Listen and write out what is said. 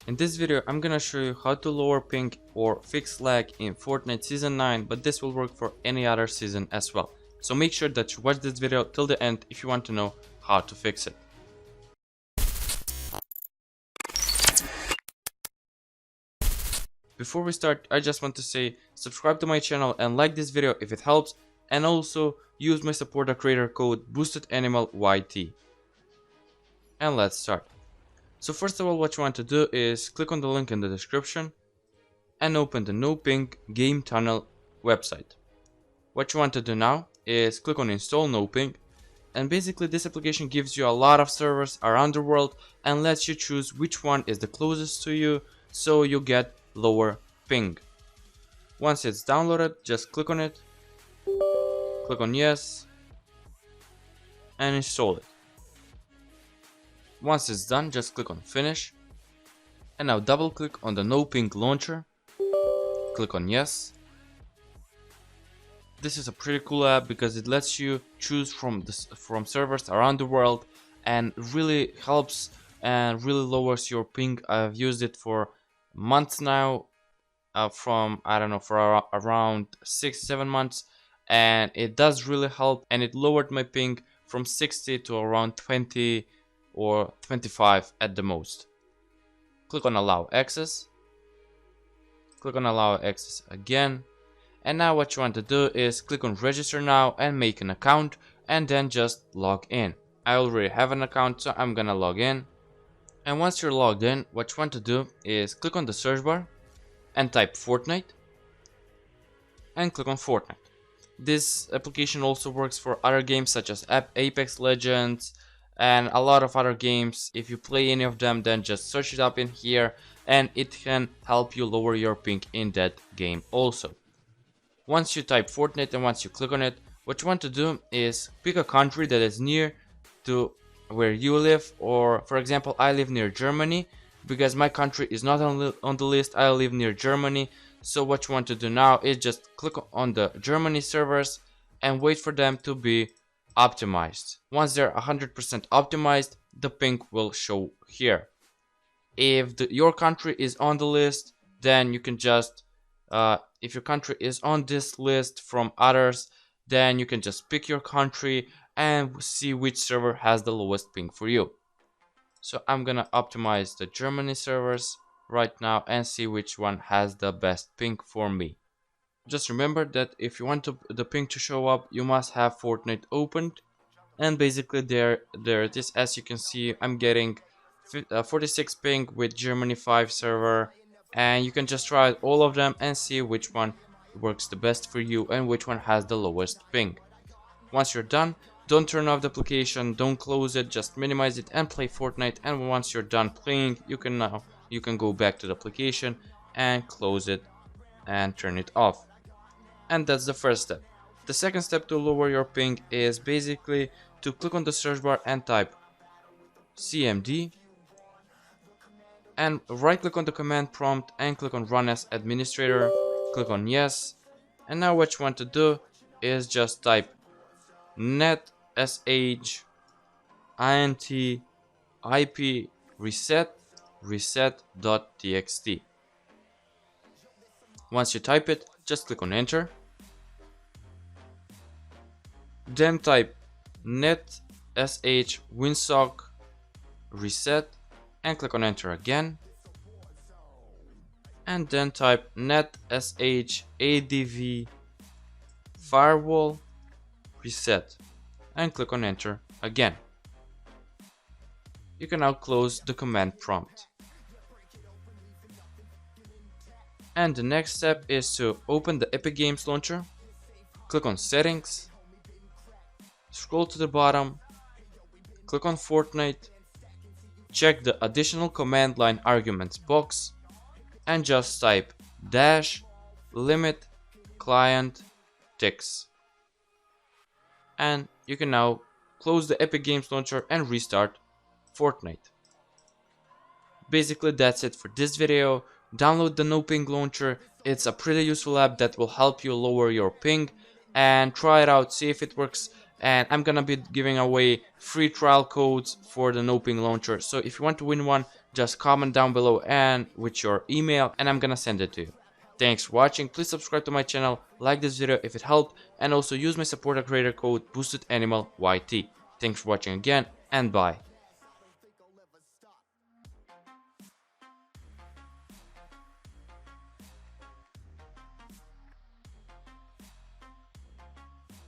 In this video, I'm gonna show you how to lower ping or fix lag in Fortnite Season 9, but this will work for any other season as well. So make sure that you watch this video till the end if you want to know how to fix it. Before we start, I just want to say subscribe to my channel and like this video if it helps, and also use my supporter creator code BoostedAnimalYT. And let's start. So first of all, what you want to do is click on the link in the description and open the No Ping Game Tunnel website. What you want to do now is click on Install No Ping, and basically this application gives you a lot of servers around the world and lets you choose which one is the closest to you, so you get lower ping. Once it's downloaded, just click on it, click on yes, and install it. Once it's done, just click on finish, and now double click on the No Ping launcher, click on yes. This is a pretty cool app because it lets you choose from servers around the world and really helps and really lowers your ping. I've used it for months now, from I don't know, for around 6-7 months, and it does really help, and it lowered my ping from 60 to around 20 or 25 at the most. Click on allow access, click on allow access again, and now what you want to do is click on register now and make an account, and then just log in. I already have an account, so I'm gonna log in. And once you're logged in, what you want to do is click on the search bar and type Fortnite and click on Fortnite. This application also works for other games such as Apex Legends and a lot of other games. If you play any of them, then just search it up in here and it can help you lower your ping in that game also. Once you type Fortnite and once you click on it, what you want to do is pick a country that is near to where you live. Or for example, I live near Germany. Because my country is not on the list, I live near Germany. So what you want to do now is just click on the Germany servers and wait for them to be optimized. Once they're 100% optimized, the ping will show here. If your country is on the list, then you can just if your country is on this list from others, then you can just pick your country and see which server has the lowest ping for you. So I'm gonna optimize the Germany servers right now and see which one has the best ping for me. Just remember that if you want the ping to show up, you must have Fortnite opened, and basically there it is. As you can see, I'm getting 46 ping with Germany 5 server, and you can just try all of them and see which one works the best for you and which one has the lowest ping. Once you're done, don't turn off the application, don't close it, just minimize it and play Fortnite. And once you're done playing, you can go back to the application and close it and turn it off. And that's the first step. The second step to lower your ping is basically to click on the search bar and type CMD, and right click on the command prompt and click on run as administrator, click on yes. And now what you want to do is just type net sh int ip reset.txt. Once you type it, just click on enter, then type net sh winsock reset and click on enter again, and then type net sh adv firewall reset and click on enter again. You can now close the command prompt. And the next step is to open the Epic Games launcher, click on settings, scroll to the bottom, click on Fortnite, check the additional command line arguments box and just type dash limit client ticks. And you can now close the Epic Games launcher and restart Fortnite. Basically that's it for this video. Download the No Ping launcher. It's a pretty useful app that will help you lower your ping, and try it out, see if it works. And I'm gonna be giving away free trial codes for the No Ping launcher, so if you want to win one, just comment down below and with your email, and I'm gonna send it to you. Thanks for watching. Please subscribe to my channel, like this video if it helped, and also use my supporter creator code BoostedAnimalYT. Thanks for watching again, and bye.